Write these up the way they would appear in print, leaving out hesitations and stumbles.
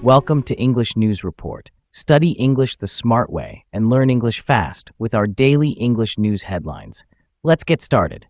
Welcome to English News Report. Study English the smart way and learn English fast with our daily English news headlines. Let's get started.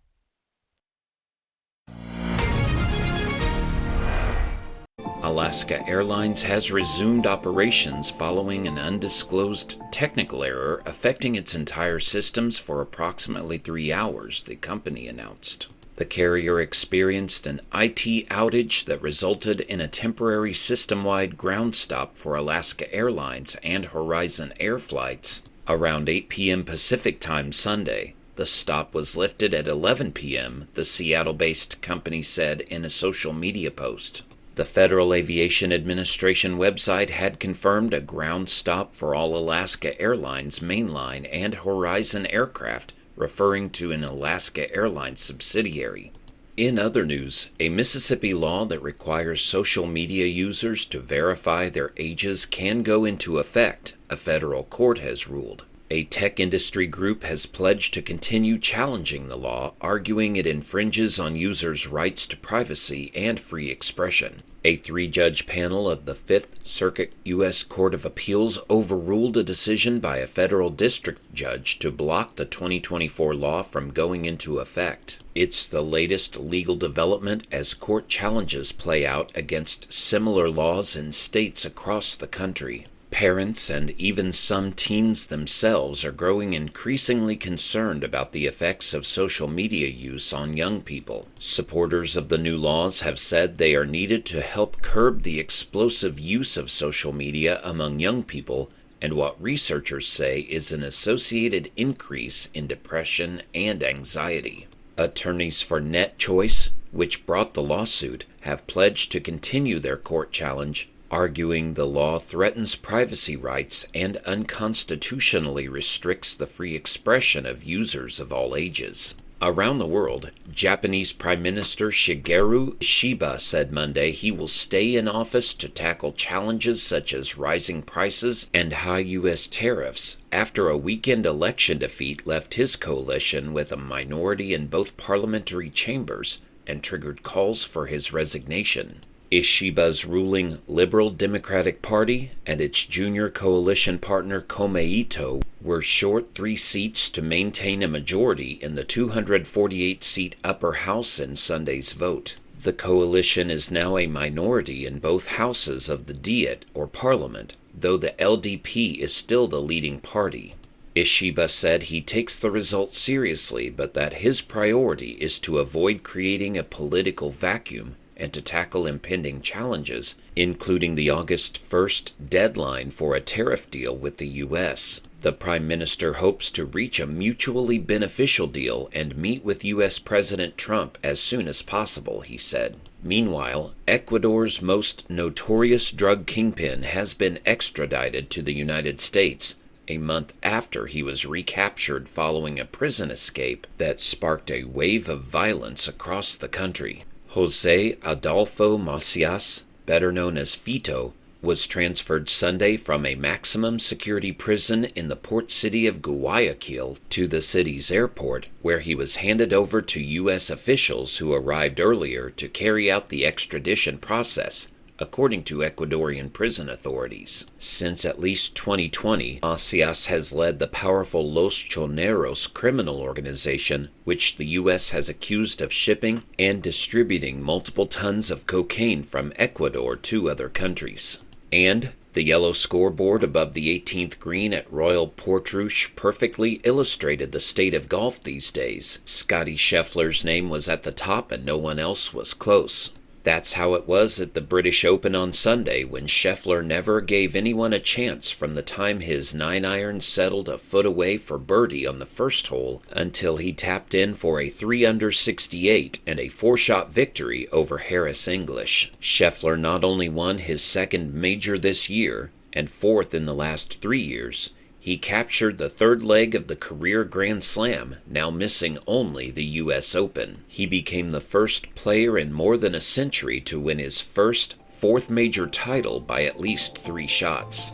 Alaska Airlines has resumed operations following an undisclosed technical error affecting its entire systems for approximately 3 hours, the company announced. The carrier experienced an IT outage that resulted in a temporary system-wide ground stop for Alaska Airlines and Horizon Air flights around 8 p.m. Pacific Time Sunday. The stop was lifted at 11 p.m., the Seattle-based company said in a social media post. The Federal Aviation Administration website had confirmed a ground stop for all Alaska Airlines mainline and Horizon aircraft, referring to an Alaska Airlines subsidiary. In other news, a Mississippi law that requires social media users to verify their ages can go into effect, a federal court has ruled. A tech industry group has pledged to continue challenging the law, arguing it infringes on users' rights to privacy and free expression. A 3-judge panel of the Fifth Circuit U.S. Court of Appeals overruled a decision by a federal district judge to block the 2024 law from going into effect. It's the latest legal development as court challenges play out against similar laws in states across the country. Parents and even some teens themselves are growing increasingly concerned about the effects of social media use on young people. Supporters of the new laws have said they are needed to help curb the explosive use of social media among young people and what researchers say is an associated increase in depression and anxiety. Attorneys for NetChoice, which brought the lawsuit, have pledged to continue their court challenge, arguing the law threatens privacy rights and unconstitutionally restricts the free expression of users of all ages. Around the world, Japanese Prime Minister Shigeru Ishiba said Monday he will stay in office to tackle challenges such as rising prices and high U.S. tariffs after a weekend election defeat left his coalition with a minority in both parliamentary chambers and triggered calls for his resignation. Ishiba's ruling Liberal Democratic Party and its junior coalition partner Komeito were short 3 seats to maintain a majority in the 248-seat upper house in Sunday's vote. The coalition is now a minority in both houses of the Diet, or parliament, though the LDP is still the leading party. Ishiba said he takes the result seriously, but that his priority is to avoid creating a political vacuum and to tackle impending challenges, including the August 1st deadline for a tariff deal with the U.S. The Prime Minister hopes to reach a mutually beneficial deal and meet with U.S. President Trump as soon as possible, he said. Meanwhile, Ecuador's most notorious drug kingpin has been extradited to the United States, a month after he was recaptured following a prison escape that sparked a wave of violence across the country. Jose Adolfo Macias, better known as Fito, was transferred Sunday from a maximum security prison in the port city of Guayaquil to the city's airport, where he was handed over to U.S. officials who arrived earlier to carry out the extradition process, according to Ecuadorian prison authorities. Since at least 2020, Macias has led the powerful Los Choneros criminal organization, which the U.S. has accused of shipping and distributing multiple tons of cocaine from Ecuador to other countries. And the yellow scoreboard above the 18th green at Royal Portrush perfectly illustrated the state of golf these days. Scottie Scheffler's name was at the top and no one else was close. That's how it was at the British Open on Sunday, when Scheffler never gave anyone a chance from the time his 9-iron settled a foot away for birdie on the first hole until he tapped in for a 3-under 68 and a 4-shot victory over Harris English. Scheffler not only won his second major this year, and 4th in the last 3 years, he captured the 3rd leg of the career Grand Slam, now missing only the U.S. Open. He became the first player in more than a century to win his first 4th major title by at least 3 shots.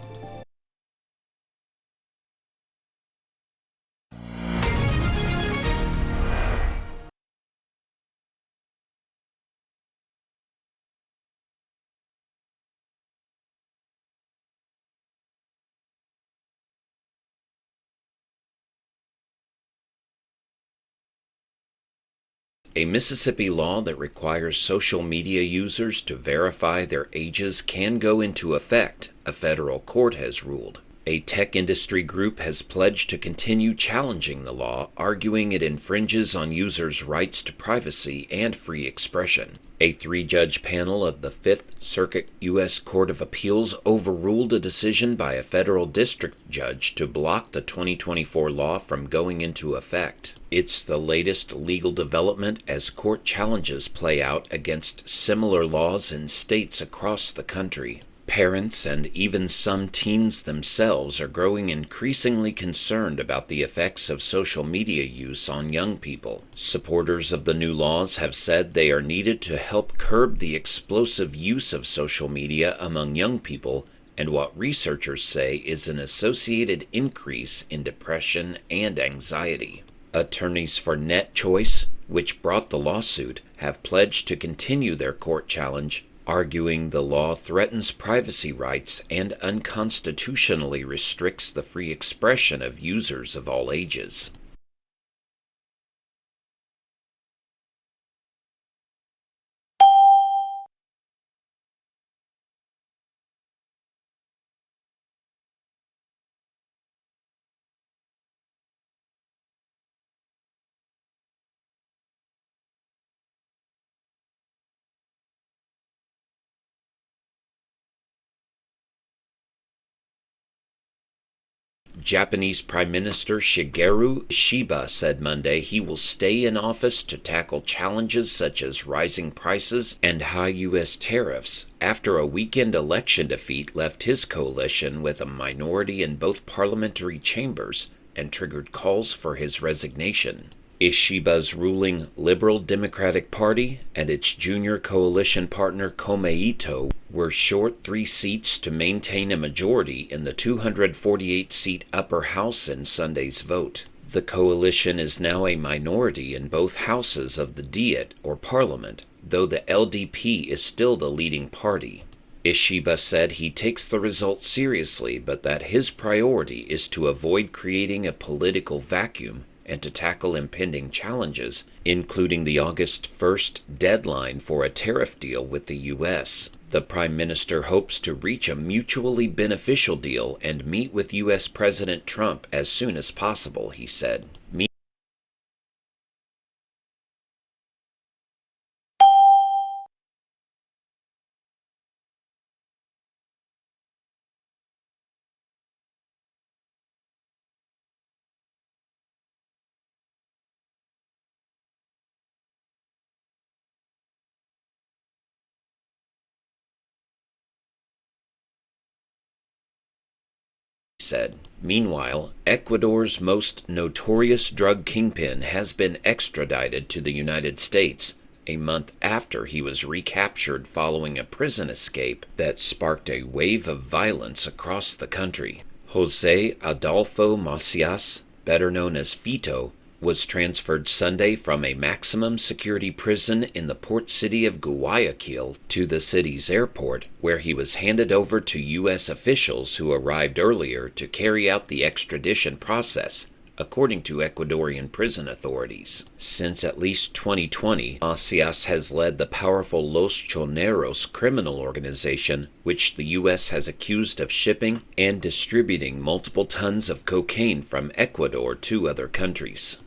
A Mississippi law that requires social media users to verify their ages can go into effect, a federal court has ruled. A tech industry group has pledged to continue challenging the law, arguing it infringes on users' rights to privacy and free expression. A three-judge panel of the Fifth Circuit U.S. Court of Appeals overruled a decision by a federal district judge to block the 2024 law from going into effect. It's the latest legal development as court challenges play out against similar laws in states across the country. Parents and even some teens themselves are growing increasingly concerned about the effects of social media use on young people. Supporters of the new laws have said they are needed to help curb the explosive use of social media among young people and what researchers say is an associated increase in depression and anxiety. Attorneys for NetChoice, which brought the lawsuit, have pledged to continue their court challenge, arguing the law threatens privacy rights and unconstitutionally restricts the free expression of users of all ages. Japanese Prime Minister Shigeru Ishiba said Monday he will stay in office to tackle challenges such as rising prices and high U.S. tariffs after a weekend election defeat left his coalition with a minority in both parliamentary chambers and triggered calls for his resignation. Ishiba's ruling Liberal Democratic Party and its junior coalition partner Komeito were short 3 seats to maintain a majority in the 248-seat upper house in Sunday's vote. The coalition is now a minority in both houses of the Diet, or parliament, though the LDP is still the leading party. Ishiba said he takes the results seriously, but that his priority is to avoid creating a political vacuum and to tackle impending challenges, including the August 1st deadline for a tariff deal with the U.S. The Prime Minister hopes to reach a mutually beneficial deal and meet with U.S. President Trump as soon as possible, he said. Said. Meanwhile, Ecuador's most notorious drug kingpin has been extradited to the United States a month after he was recaptured following a prison escape that sparked a wave of violence across the country. Jose Adolfo Macias, better known as Fito, was transferred Sunday from a maximum security prison in the port city of Guayaquil to the city's airport, where he was handed over to U.S. officials who arrived earlier to carry out the extradition process, according to Ecuadorian prison authorities. Since at least 2020, Macias has led the powerful Los Choneros criminal organization, which the U.S. has accused of shipping and distributing multiple tons of cocaine from Ecuador to other countries.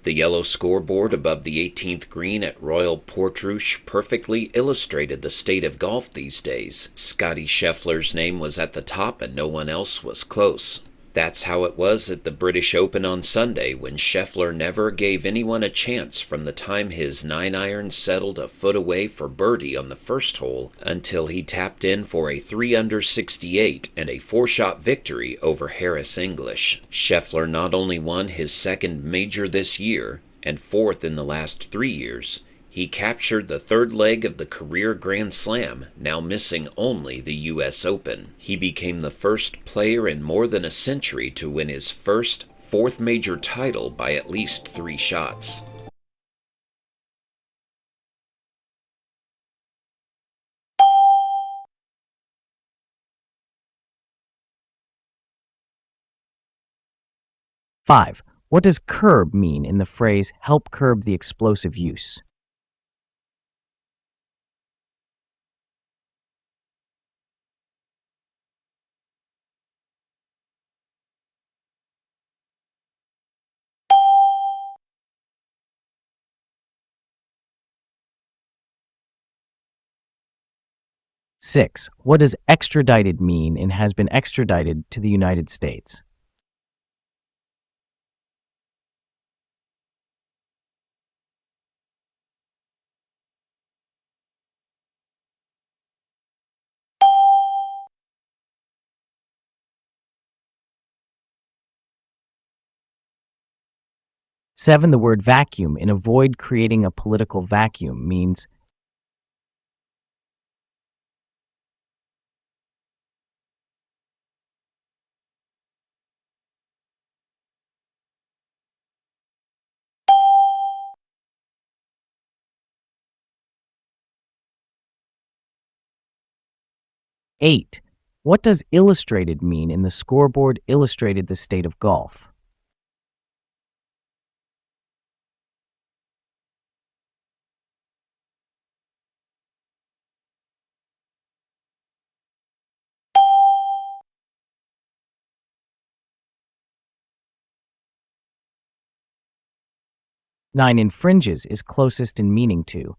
The yellow scoreboard above the 18th green at Royal Portrush perfectly illustrated the state of golf these days. Scottie Scheffler's name was at the top and no one else was close. That's how it was at the British Open on Sunday, when Scheffler never gave anyone a chance from the time his 9-iron settled a foot away for birdie on the first hole until he tapped in for a 3-under 68 and a 4-shot victory over Harris English. Scheffler not only won his second major this year and 4th in the last 3 years, He captured the third leg of the career Grand Slam, now missing only the U.S. Open. He became the first player in more than a century to win his first, fourth major title by at least 3 shots. Five. What does curb mean in the phrase help curb the explosive use? Six. What does extradited mean and has been extradited to the United States? Seven. The word vacuum in avoid creating a political vacuum means 8. What does illustrated mean in the scoreboard illustrated the state of golf? Nine. Infringes is closest in meaning to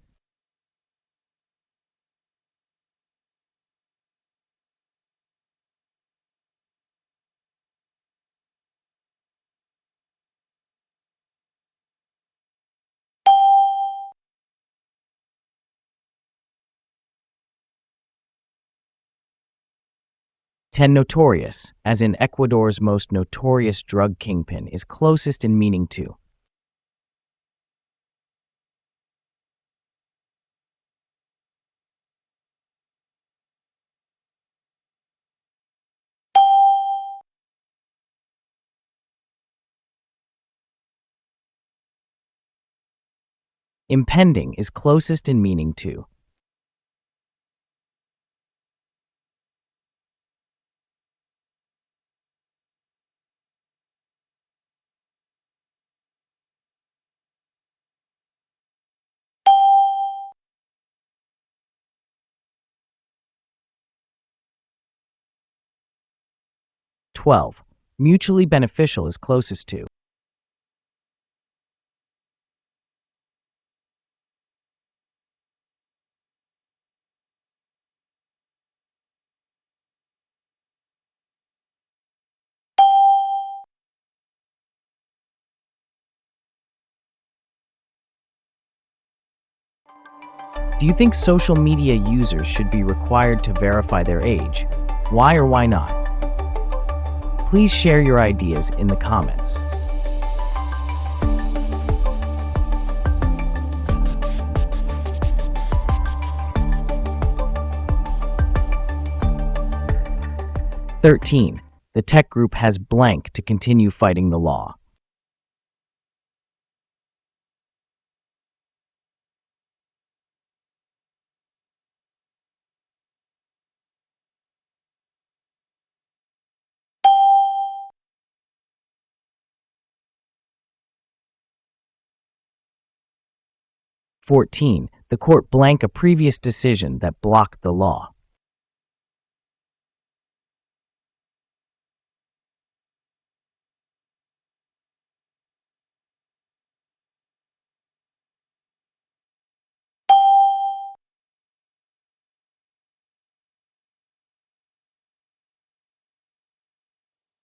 10. Notorious, as in Ecuador's most notorious drug kingpin, is closest in meaning to 'impending is closest in meaning to 12. Mutually beneficial is closest to 'Do you think social media users should be required to verify their age? Why or why not? Please share your ideas in the comments. "13. The tech group has blank to continue fighting the law." "14. The court blank a previous decision that blocked the law."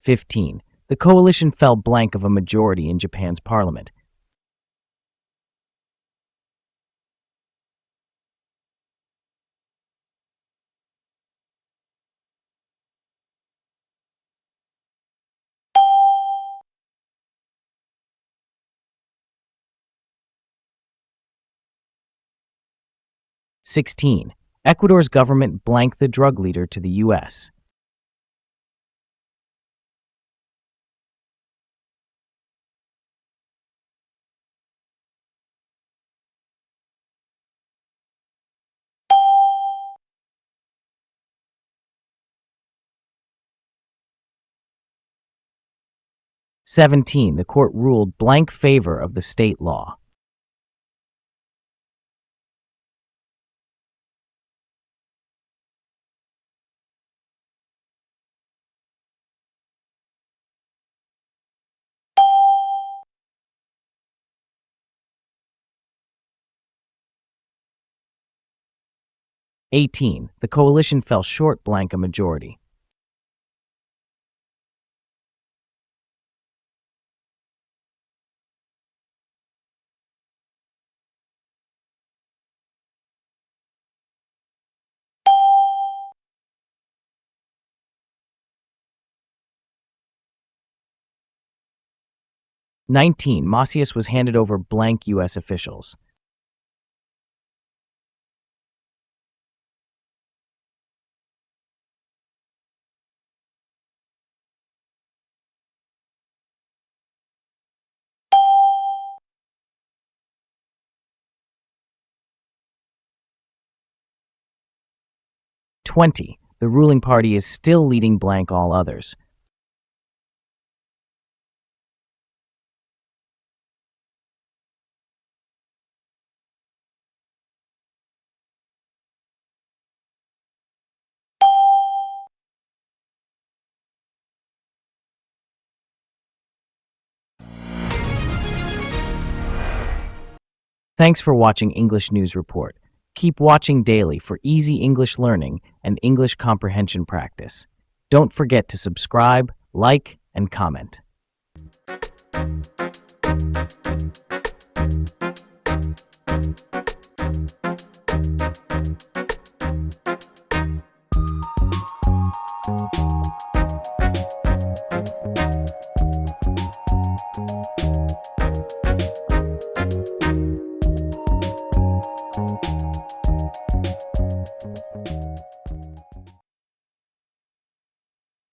"15. The coalition fell blank of a majority in Japan's parliament." 16. Ecuador's government blanked the drug leader to the U.S. 17. The court ruled blank favor of the state law. 18. The coalition fell short blank a majority. 19. Macias was handed over blank U.S. officials. 20. The ruling party is still leading blank all others. 'Thanks for watching English News Report. Keep watching daily for easy English learning and English comprehension practice. Don't forget to subscribe, like, and comment.